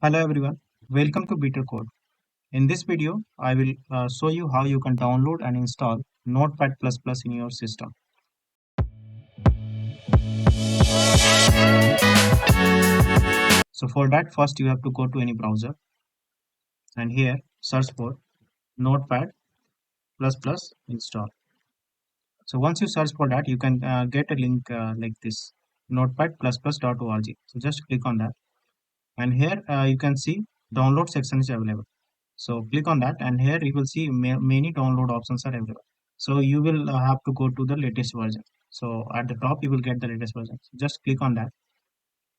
Hello everyone, welcome to Bitter Code. In this video, I will show you how you can download and install Notepad++ in your system. So for that, first you have to go to any browser and here search for Notepad++ install. So once you search for that, you can get a link like this, notepad+plus.org. So just click on that and here you can see download section is available. So click on that and here you will see many download options are available. So you will have to go to the latest version. So at the top you will get the latest version. So just click on that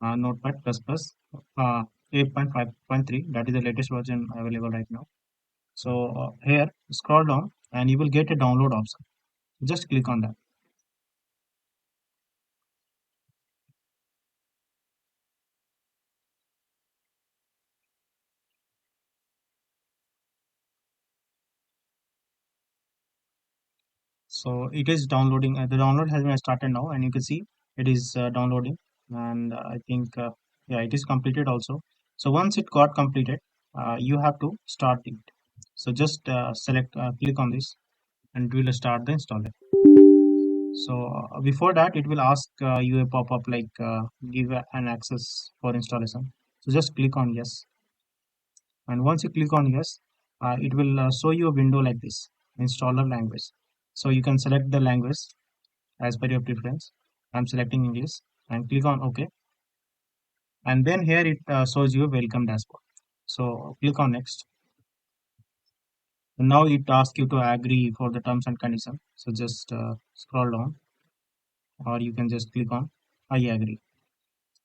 notepad plus plus 8.5.3, that is the latest version available right now. So here scroll down and you will get a download option. Just click on that. So it is downloading. The download has been started now, and you can see it is downloading. And I think yeah, it is completed also. So once it got completed, you have to start it. So just click on this, and it will start the installer. So before that, it will ask you a pop-up like give an access for installation. So just click on yes, and once you click on yes, it will show you a window like this, installer language. So you can select the language as per your preference. I'm selecting English and click on OK. And then here it shows you a welcome dashboard. So click on next. And now it asks you to agree for the terms and conditions. So just scroll down or you can just click on I agree.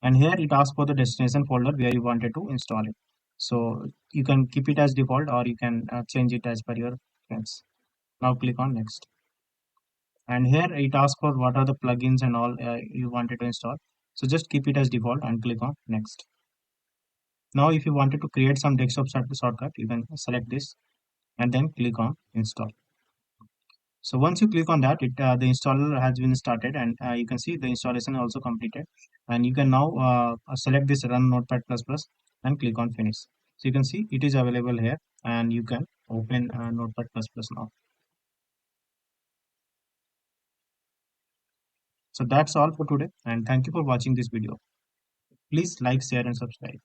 And here it asks for the destination folder where you wanted to install it. So you can keep it as default or you can change it as per your preference. Now click on next. And here it asks for what are the plugins and all you wanted to install. So just keep it as default and click on next. Now if you wanted to create some desktop shortcut, you can select this and then click on install. So once you click on that, the installer has been started and you can see the installation also completed. And you can now select this run notepad++ and click on finish. So you can see it is available here and you can open notepad++ now. So that's all for today and thank you for watching this video. Please like, share and subscribe.